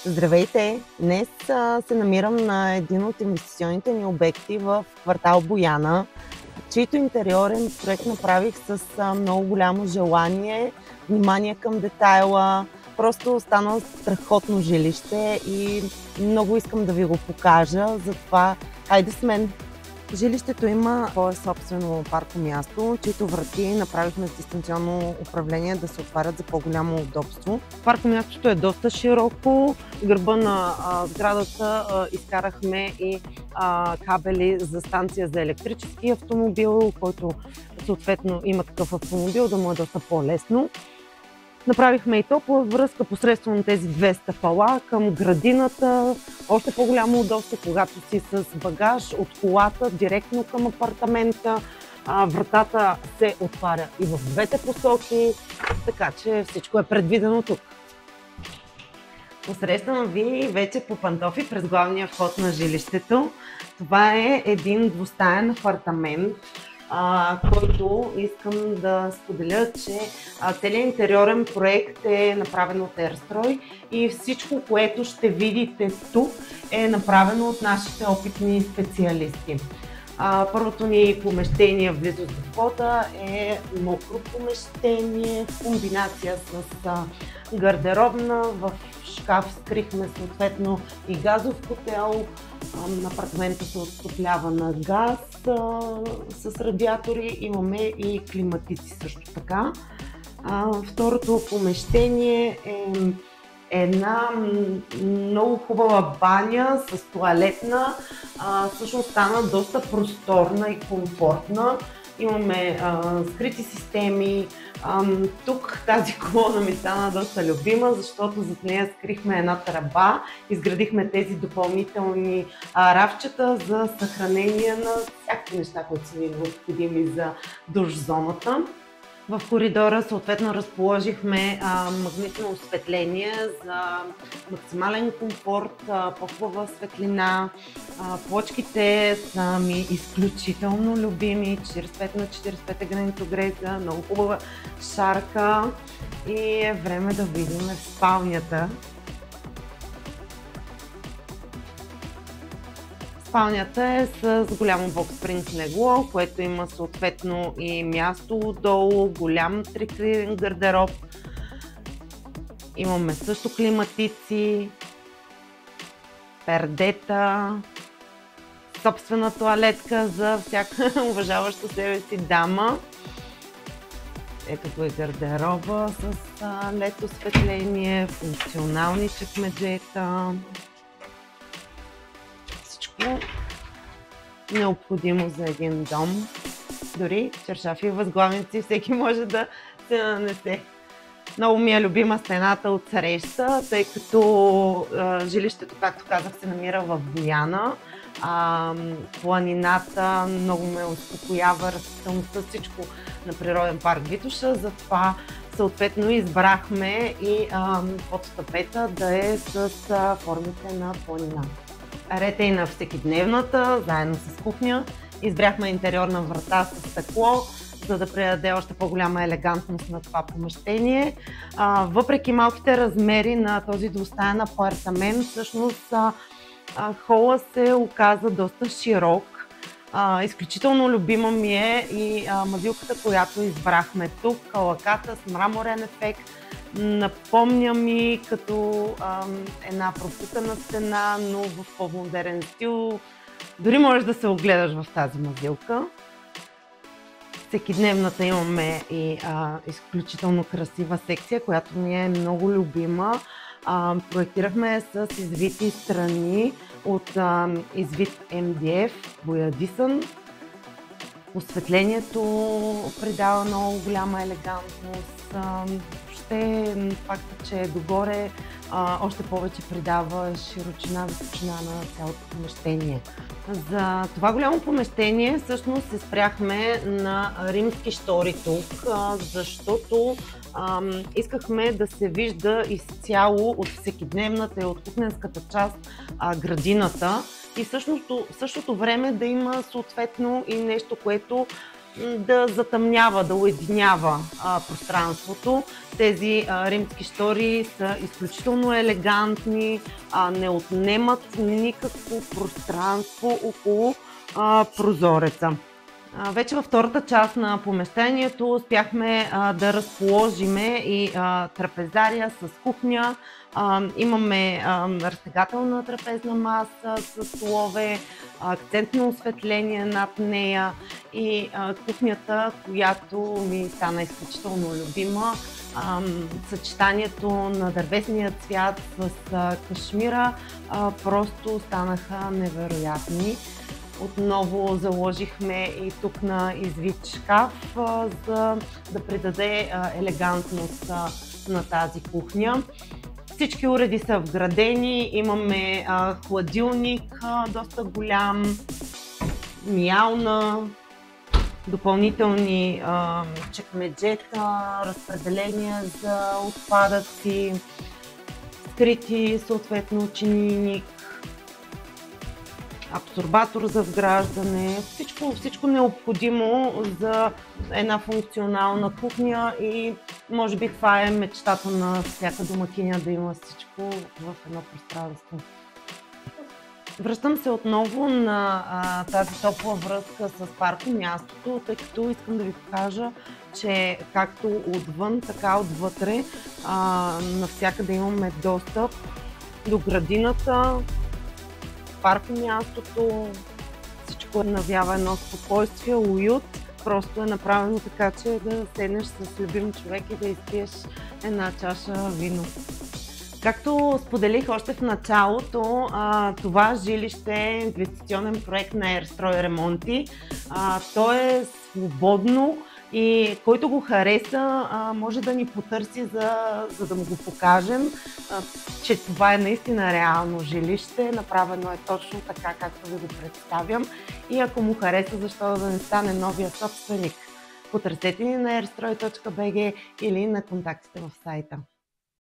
Здравейте! Днес се намирам на един от инвестиционните ни обекти в квартал Бояна, чийто интериорен проект направих с много голямо желание, внимание към детайла. Просто стана страхотно жилище и много искам да ви го покажа, затова хайде с мен! Жилището има свое собствено паркомясто, чието врати направихме с дистанционно управление да се отварят за по-голямо удобство. Паркомястото е доста широко, гърба на сградата изкарахме и кабели за станция за електрически автомобил, който съответно има такъв автомобил, да му е доста по-лесно. Направихме и топла връзка посредством тези две стъпала към градината. Още по-голямо удобство, когато си с багаж от колата директно към апартамента. Вратата се отваря и в двете посоки, така че всичко е предвидено тук. Посрещам ви вече по пантофи през главния вход на жилището. Това е един двустаен апартамент, който искам да споделя, че целият интериорен проект е направен от Ерстрой и всичко, което ще видите тук, е направено от нашите опитни специалисти. Първото ни помещение в близост до входа е мокро помещение в комбинация с гардеробна. В шкаф скрихме съответно и газов котел. Апартамента се оттоплява на газ с радиатори. Имаме и климатици също така. Второто помещение е една много хубава баня с тоалетна. Всъщност стана доста просторна и комфортна. Имаме скрити системи. Тук тази колона ми стана доста любима, защото зад нея скрихме една тръба. Изградихме тези допълнителни рафчета за съхранение на всякакви неща, които са ни необходими за душ зоната. В коридора съответно разположихме магнитно осветление за максимален комфорт, по-хубава светлина. Плочките са ми изключително любими, 45 на 45 гранитогрейка, много хубава шарка и е време да видим в спалнята. Спалнята е с голямо бокспринг легло, което има съответно и място отдолу, голям трикрилен гардероб. Имаме също климатици, пердета, собствена тоалетка за всяка уважаваща себе си дама. Ето го е гардероба с LED осветление, функционални чекмеджета. Необходимо за един дом. Дори чаршафи и възглавници всеки може да се нанесе. Много ми е любима стената от среща, тъй като жилището, както казах, се намира в Бояна. Планината много ме успокоява, растителността, всичко на природен парк Витоша, затова съответно избрахме и подтапета да е с формите на планина. Ред е и на всекидневната, заедно с кухня. Избрахме интериорна врата с стъкло, за да придаде още по-голяма елегантност на това помещение. Въпреки малките размери на този двустаен апартамент, всъщност хола се оказа доста широк. Изключително любима ми е и мазилката, която избрахме тук, калаката с мраморен ефект. Напомня ми като една пропукана стена, но в по-модерен стил. Дори можеш да се огледаш в тази мазилка. Всекидневната имаме и изключително красива секция, която ми е много любима. Проектирахме с извити страни от извит MDF, боядисан. Осветлението придава много голяма елегантност. Въобще факта, че е догоре, още повече придава широчина, височина на цялото помещение. За това голямо помещение всъщност се спряхме на римски штори тук, защото искахме да се вижда изцяло от всекидневната и от кухненската част градината и в същото време да има съответно и нещо, което да затъмнява, да уединява пространството. Тези римски штори са изключително елегантни, не отнемат никакво пространство около прозореца. Вече във втората част на помещението успяхме да разположиме и трапезария с кухня. Имаме разтегателна трапезна маса с столове, акцентно осветление над нея и кухнята, която ми стана изключително любима. Съчетанието на дървесния цвят с кашмира просто станаха невероятни. Отново заложихме и тук на извит шкаф, за да придаде елегантност на тази кухня. Всички уреди са вградени, имаме хладилник доста голям, миялна, допълнителни чекмеджета, разпределения за отпадъци, скрити съответно чинийник, абсорбатор за вграждане, всичко необходимо за една функционална кухня и може би това е мечтата на всяка домакиня, да има всичко в едно пространство. Връщам се отново на тази топла връзка с паркомястото, тъй като искам да ви покажа, че както отвън, така отвътре навсякъде имаме достъп до градината, паркомястото, всичко навява едно спокойствие, уют. Просто е направено така, че да седнеш с любим човек и да изпиеш една чаша вино. Както споделих още в началото, това жилище е инвестиционен проект на Ерстрой ремонти. То е свободно и който го хареса, може да ни потърси, за да му го покажем, че това е наистина реално жилище, направено е точно така, както ви го представям. И ако му хареса, защо да не стане новия собственик? Потърсете ни на airstroi.bg или на контактите в сайта.